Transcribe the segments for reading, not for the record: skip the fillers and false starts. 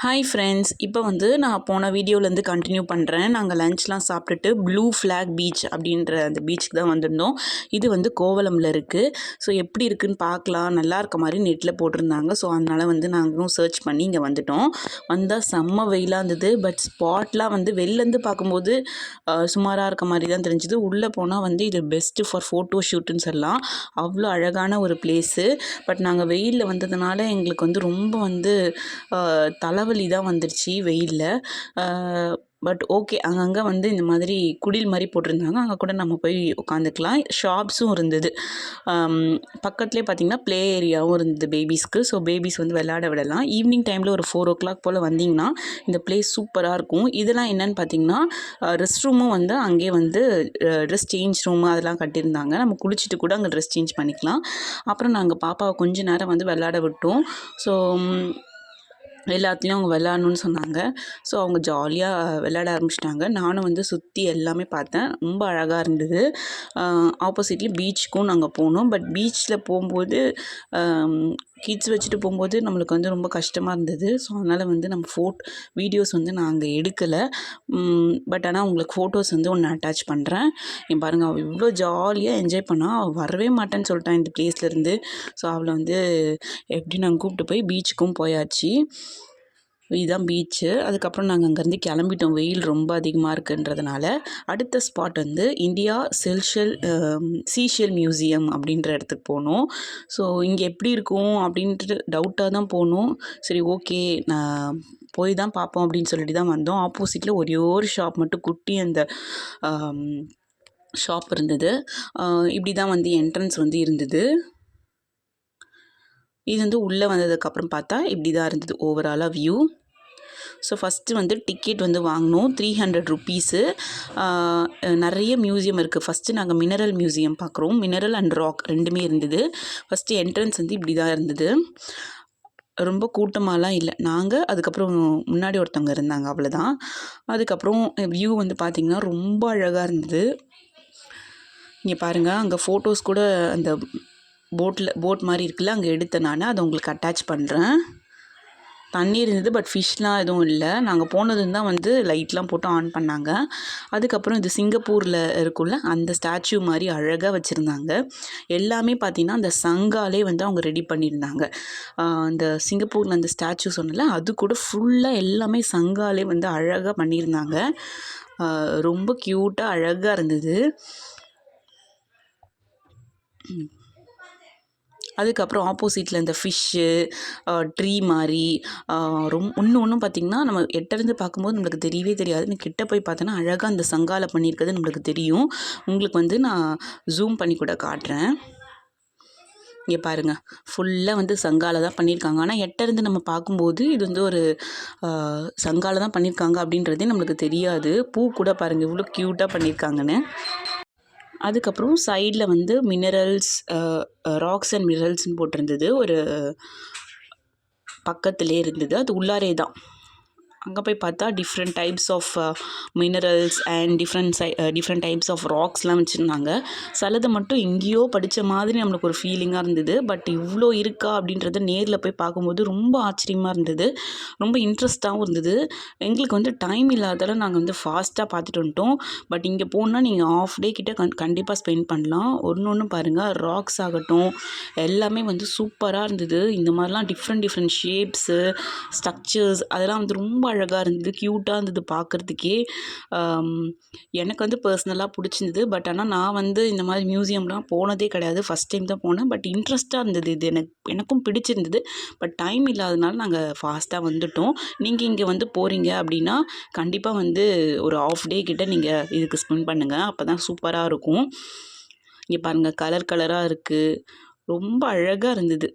Hi friends, இப்போ நான் போன வீடியோலேருந்து கண்டினியூ பண்ணுறேன். நாங்கள் லஞ்ச்லாம் சாப்பிட்டுட்டு ப்ளூ ஃப்ளாக் பீச் அப்படின்ற அந்த பீச்சுக்கு தான் வந்திருந்தோம். இது கோவளமில் இருக்குது. ஸோ எப்படி இருக்குதுன்னு பார்க்கலாம், நல்லா இருக்க மாதிரி நெட்டில் போட்டிருந்தாங்க. ஸோ அதனால் நாங்களும் சர்ச் பண்ணி இங்கே வந்துட்டோம். வந்தால் செம்ம வெயிலாக இருந்தது. பட் ஸ்பாட்லாம் வெளிலேருந்து பார்க்கும்போது சுமாராக இருக்க மாதிரி தான் தெரிஞ்சுது. உள்ளே போனால் இது பெஸ்ட்டு ஃபார் ஃபோட்டோ ஷூட்டுன்னு சொல்லலாம். அவ்வளோ அழகான ஒரு பிளேஸு. பட் நாங்கள் வெயிலில் வந்ததுனால எங்களுக்கு ரொம்ப தலைவலி தான் வந்துருச்சு வெயிலில். பட் ஓகே, அங்கங்கே இந்த மாதிரி குடில் மாதிரி போட்டிருந்தாங்க. அங்கே கூட நம்ம போய் உட்காந்துக்கலாம். ஷாப்ஸும் இருந்தது. பக்கத்துலேயே பார்த்திங்கன்னா ப்ளே ஏரியாவும் இருந்தது பேபிஸ்க்கு. ஸோ பேபிஸ் விளையாட விடலாம். ஈவினிங் டைமில் ஒரு 4 o'clock போல் வந்திங்கன்னா இந்த பிளேஸ் சூப்பராக இருக்கும். இதெல்லாம் என்னென்னு பார்த்திங்கன்னா ரெஸ்ட் ரூமும் அங்கேயே ட்ரெஸ் சேஞ்ச் ரூமு அதெல்லாம் கட்டியிருந்தாங்க. நம்ம குளிச்சுட்டு கூட அங்கே ட்ரெஸ் சேஞ்ச் பண்ணிக்கலாம். அப்புறம் நாங்கள் பாப்பாவை கொஞ்ச நேரம் விளையாட விட்டோம். ஸோ எல்லாத்துலேயும் அவங்க விளையாடணுன்னு சொன்னாங்க. ஸோ அவங்க ஜாலியாக விளையாட ஆரம்பிச்சிட்டாங்க. நானும் சுற்றி எல்லாமே பார்த்தேன். ரொம்ப அழகாக இருந்தது. ஆப்போசிட்லி பீச்சுக்கும் நாங்கள் போனோம். பட் பீச்சில் போகும்போது கிட்ஸ் வச்சுட்டு போகும்போது நம்மளுக்கு ரொம்ப கஷ்டமாக இருந்தது. ஸோ அதனால் நம்ம வீடியோஸ் நான் அங்கே எடுக்கலை. பட் ஆனால் உங்களுக்கு ஃபோட்டோஸ் ஒன்று அட்டாச் பண்ணுறேன். பாருங்கள், அவள் இவ்வளோ ஜாலியாக என்ஜாய் பண்ணால். அவள் வரவே மாட்டேன்னு சொல்லிட்டான் இந்த பிளேஸ்லேருந்து. ஸோ அவளை எப்படி நாங்கள் கூப்பிட்டு போய் பீச்சுக்கும் போயாச்சு. இதுதான் பீச்சு. அதுக்கப்புறம் நாங்கள் அங்கேருந்து கிளம்பிட்டோம். வெயில் ரொம்ப அதிகமாக இருக்குன்றதுனால. அடுத்த ஸ்பாட் இந்தியா சீஷெல் மியூசியம் அப்படின்ற இடத்துக்கு போனோம். ஸோ இங்கே எப்படி இருக்கும் அப்படின்ட்டு டவுட்டாக தான் போனோம். சரி, ஓகே, நான் போய் தான் பார்ப்போம் அப்படின்னு சொல்லிட்டு தான் வந்தோம். ஆப்போசிட்டில் ஒரே ஒரு ஷாப் மட்டும் குட்டி அந்த ஷாப் இருந்தது. இப்படி தான் என்ட்ரன்ஸ் இருந்தது. இது உள்ளே வந்ததுக்கப்புறம் பார்த்தா இப்படி தான் இருந்தது ஓவராலாக வியூ. ஸோ ஃபஸ்ட்டு டிக்கெட் வாங்கினோம் 300 ருப்பீஸு. நிறைய மியூசியம் இருக்குது. ஃபஸ்ட்டு நாங்கள் மினரல் மியூசியம் பார்க்குறோம். மினரல் அண்ட் ராக் ரெண்டுமே இருந்தது. ஃபஸ்ட்டு என்ட்ரன்ஸ் இப்படி தான் இருந்தது. ரொம்ப கூட்டமாலாம் இல்லை. நாங்கள் அதுக்கப்புறம் முன்னாடி ஒருத்தவங்க இருந்தாங்க, அவ்வளோதான். அதுக்கப்புறம் வியூ பார்த்திங்கன்னா ரொம்ப அழகாக இருந்தது. இங்கே பாருங்கள், அங்கே ஃபோட்டோஸ் கூட அந்த போட் மாதிரி இருக்குல்ல, அங்கே எடுத்தேன் நான். அதை உங்களுக்கு அட்டாச் பண்ணுறேன். தண்ணி இருந்தது, பட் ஃபிஷ்லாம் எதுவும் இல்லை. நாங்கள் போனதுன்னு தான் லைட்லாம் போட்டு ஆன் பண்ணாங்க. அதுக்கப்புறம் இது சிங்கப்பூரில் இருக்குல்ல, அந்த ஸ்டாச்சு மாதிரி அழகாக வச்சுருந்தாங்க. எல்லாமே பார்த்திங்கன்னா அந்த சங்காலே அவங்க ரெடி பண்ணியிருந்தாங்க. அந்த சிங்கப்பூரில் அந்த ஸ்டாச்சு சொன்னல, அது கூட ஃபுல்லாக எல்லாமே சங்காலே அழகாக பண்ணியிருந்தாங்க. ரொம்ப க்யூட்டாக அழகாக இருந்தது. அதுக்கப்புறம் ஆப்போசிட்டில் இந்த ஃபிஷ்ஷு ட்ரீ மாதிரி ஒன்றும் பார்த்திங்கன்னா நம்ம எட்டேருந்து பார்க்கும்போது நம்மளுக்கு தெரியவே தெரியாது. கிட்ட போய் பார்த்தோன்னா அழகாக அந்த சங்கால பண்ணியிருக்கிறது நம்மளுக்கு தெரியும். உங்களுக்கு நான் ஜூம் பண்ணி கூட காட்டுறேன். இங்கே பாருங்கள், ஃபுல்லாக சங்கால தான் பண்ணியிருக்காங்க. ஆனால் எட்டேருந்து நம்ம பார்க்கும்போது இது ஒரு சங்கால தான் பண்ணியிருக்காங்க அப்படின்றதே நம்மளுக்கு தெரியாது. பூ கூட பாருங்கள் இவ்வளோ க்யூட்டாக பண்ணியிருக்காங்கன்னு. அதுக்கப்புறம் சைடில் மினரல்ஸ், ராக்ஸ் அண்ட் மினரல்ஸ்னு போட்டிருந்தது. ஒரு பக்கத்துலேயே இருந்தது. அது உள்ளாரே தான். அங்கே போய் பார்த்தா different types of minerals and different types of ராக்ஸ்லாம் வச்சுருந்தாங்க. சிலது மட்டும் எங்கேயோ படித்த மாதிரி நம்மளுக்கு ஒரு ஃபீலிங்காக இருந்தது. பட் இவ்வளோ இருக்கா அப்படின்றத நேரில் போய் பார்க்கும்போது ரொம்ப ஆச்சரியமாக இருந்தது. ரொம்ப இன்ட்ரெஸ்ட்டாகவும் இருந்தது. எங்களுக்கு டைம் இல்லாதால நாங்கள் ஃபாஸ்ட்டாக பார்த்துட்டு வந்துட்டோம். பட் இங்கே போனால் நீங்கள் ஆஃப் டே கிட்ட கண்டிப்பாக ஸ்பெண்ட் பண்ணலாம். ஒன்று பாருங்கள், ராக்ஸ் ஆகட்டும் எல்லாமே சூப்பராக இருந்தது. இந்த மாதிரிலாம் டிஃப்ரெண்ட் ஷேப்ஸு, ஸ்ட்ரக்சர்ஸ் அதெல்லாம் ரொம்ப அழகாக இருந்தது. க்யூட்டாக இருந்தது பார்க்குறதுக்கே. எனக்கு பர்சனலாக பிடிச்சிருந்தது. பட் ஆனால் நான் இந்த மாதிரி மியூசியம்லாம் போனதே கிடையாது. ஃபஸ்ட் டைம் தான் போனேன். பட் இன்ட்ரெஸ்ட்டாக இருந்தது. இது எனக்கும் பிடிச்சிருந்தது. பட் டைம் இல்லாதனால நாங்கள் ஃபாஸ்ட்டாக வந்துட்டோம். நீங்கள் இங்கே போகிறீங்க அப்படின்னா கண்டிப்பாக ஒரு ஆஃப் டே கிட்ட நீங்கள் இதுக்கு ஸ்பெண்ட் பண்ணுங்கள். அப்போ தான் சூப்பராக இருக்கும். இங்கே பாருங்கள், கலர் கலராக இருக்குது. ரொம்ப அழகாக இருந்தது.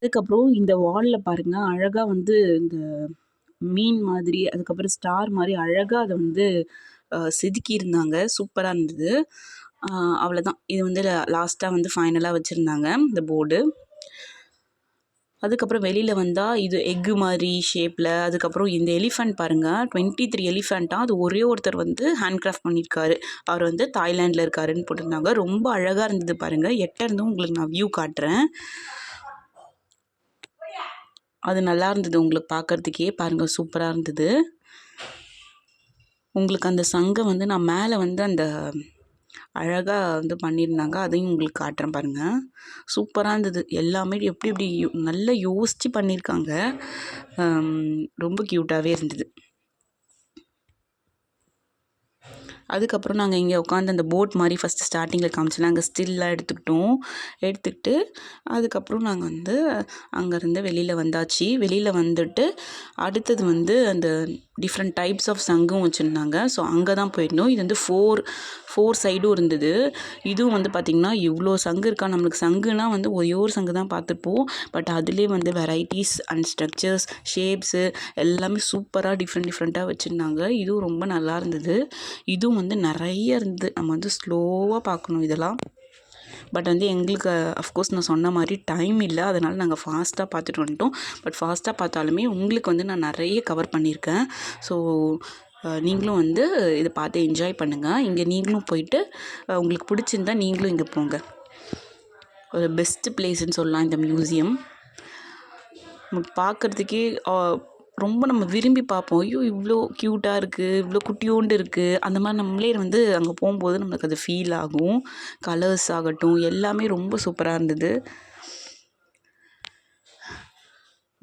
அதுக்கப்புறம் இந்த வாலில் பாருங்கள், அழகாக இந்த மீன் மாதிரி, அதுக்கப்புறம் ஸ்டார் மாதிரி அழகாக அதை செதுக்கியிருந்தாங்க. சூப்பராக இருந்தது. அவ்வளோதான். இது லாஸ்ட்டாக ஃபைனலாக வச்சுருந்தாங்க இந்த போர்டு. அதுக்கப்புறம் வெளியில் வந்தால் இது எக்கு மாதிரி ஷேப்பில். அதுக்கப்புறம் இந்த எலிஃபண்ட் பாருங்கள், 23 எலிஃபண்ட்டாக. அது ஒரே ஒருத்தர் வந்து ஹேண்ட் கிராஃப்ட் பண்ணியிருக்காரு. அவர் வந்து தாய்லாண்டில் இருக்காருன்னு போட்டிருந்தாங்க. ரொம்ப அழகாக இருந்தது பாருங்கள். எட்ட இருந்தும் உங்களுக்கு நான் வியூ காட்டுறேன். அது நல்லா இருந்தது உங்களுக்கு பார்க்குறதுக்கே. பாருங்கள், சூப்பராக இருந்தது. உங்களுக்கு அந்த சங்கை வந்து நான் மேலே வந்து அந்த அழகாக வந்து பண்ணியிருந்தாங்க. அதையும் உங்களுக்கு காட்டுறேன் பாருங்கள். சூப்பராக இருந்தது. எல்லாமே எப்படி எப்படி நல்லா யோசித்து பண்ணியிருக்காங்க. ரொம்ப க்யூட்டாகவே இருந்தது. அதுக்கப்புறம் நாங்கள் இங்கே உட்காந்து அந்த போட் மாதிரி ஃபஸ்ட்டு ஸ்டார்டிங்கில் காமிச்சோன்னா அங்கே ஸ்டில்லாக எடுத்துக்கிட்டு அதுக்கப்புறம் நாங்கள் வந்து அங்கேருந்து வெளியில் வந்தாச்சு. வெளியில் வந்துட்டு அடுத்தது வந்து அந்த டிஃப்ரெண்ட் டைப்ஸ் ஆஃப் சங்கும் வச்சுருந்தாங்க. ஸோ அங்கே தான் போயிருந்தோம். இது வந்து ஃபோர் சைடும் இருந்தது. இதுவும் வந்து பார்த்திங்கன்னா இவ்வளோ சங்கு இருக்கா. நம்மளுக்கு சங்குனா வந்து ஒரே ஒரு சங்கு தான் பார்த்துருப்போம். பட் அதுலேயே வந்து வெரைட்டிஸ் அண்ட் ஸ்ட்ரக்சர்ஸ், ஷேப்ஸு எல்லாமே சூப்பராக டிஃப்ரெண்ட்டாக வச்சுருந்தாங்க. இதுவும் ரொம்ப நல்லா இருந்தது. இதுவும் வந்து நிறைய இருந்தது. நம்ம வந்து ஸ்லோவாக பார்க்கணும் இதெல்லாம். பட் வந்து எங்களுக்கு அஃப்கோர்ஸ் நான் சொன்ன மாதிரி டைம் இல்லை. அதனால் நாங்கள் ஃபாஸ்ட்டாக பார்த்துட்டு வந்துட்டோம். பட் ஃபாஸ்ட்டாக பார்த்தாலுமே உங்களுக்கு வந்து நான் நிறைய கவர் பண்ணியிருக்கேன். ஸோ நீங்களும் வந்து இதை பார்த்து என்ஜாய் பண்ணுங்கள். இங்கே நீங்களும் போயிட்டு உங்களுக்கு பிடிச்சிருந்தா நீங்களும் இங்கே போங்க. ஒரு பெஸ்ட்டு பிளேஸ்ன்னு சொல்லலாம் இந்த மியூசியம். பார்க்குறதுக்கே ரொம்ப நம்ம விரும்பி பார்ப்போம். ஐயோ, இவ்வளோ க்யூட்டாக இருக்குது, இவ்வளோ குட்டியோண்டு இருக்குது. அந்த மாதிரி நம்மளே வந்து அங்கே போகும்போது நம்மளுக்கு அது ஃபீல் ஆகும். கலர்ஸ் ஆகட்டும் எல்லாமே ரொம்ப சூப்பராக இருந்தது.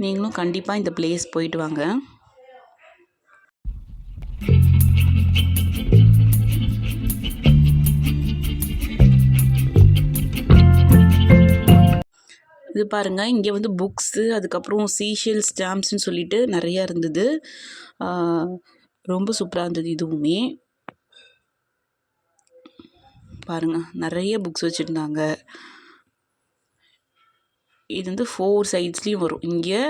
நீங்களும் கண்டிப்பாக இந்த பிளேஸ் போயிட்டு வாங்க. இது பாருங்கள், இங்கே வந்து புக்ஸு, அதுக்கப்புறம் சீஷெல் ஸ்டாம்ப்ஸ்ன்னு சொல்லிட்டு நிறையா இருந்தது. ரொம்ப சூப்பராக இருந்தது. இதுவுமே பாருங்கள், நிறைய புக்ஸ் வச்சுருந்தாங்க. இது வந்து 4 சைட்ஸ்லேயும் வரும் இங்கே.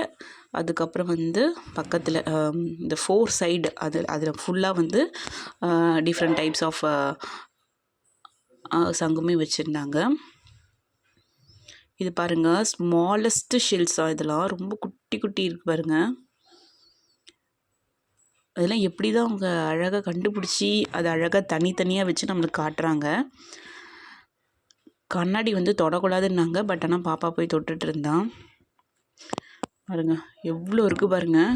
அதுக்கப்புறம் வந்து பக்கத்தில் இந்த 4 சைடு அதில் ஃபுல்லாக வந்து டிஃப்ரெண்ட் டைப்ஸ் ஆஃப் சங்குமே வச்சுருந்தாங்க. இது பாருங்கள், ஸ்மாலஸ்ட் ஷெல்ஸாக. இதெல்லாம் ரொம்ப குட்டி இருக்கு பாருங்கள். அதெல்லாம் எப்படி தான் அவங்க அழகாக கண்டுபிடிச்சி அதை அழகாக தனித்தனியாக வச்சு நம்மளுக்கு காட்டுறாங்க. கண்ணாடி வந்து தொடக்கூடாதுன்னாங்க. பட் ஆனால் பாப்பா போய் தொட்டுட்டு இருந்தான். பாருங்கள் எவ்வளோ இருக்குது பாருங்கள்.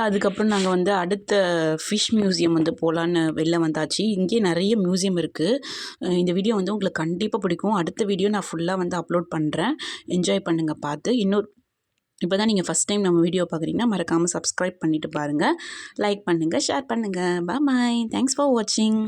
அதுக்கப்புறம் நாங்கள் வந்து அடுத்த ஃபிஷ் மியூசியம் வந்து போகலான்னு வெளில வந்தாச்சு. இங்கேயே நிறைய மியூசியம் இருக்குது. இந்த வீடியோ வந்து உங்களுக்கு கண்டிப்பாக பிடிக்கும். அடுத்த வீடியோ நான் ஃபுல்லாக வந்து அப்லோட் பண்ணுறேன். என்ஜாய் பண்ணுங்கள் பார்த்து. இப்போ தான் நீங்கள் ஃபஸ்ட் டைம் நம்ம வீடியோ பார்க்குறீங்கன்னா மறக்காமல் சப்ஸ்கிரைப் பண்ணிவிட்டு பாருங்கள். லைக் பண்ணுங்கள், ஷேர் பண்ணுங்கள். பாய். தேங்க்ஸ் ஃபார் வாட்சிங்.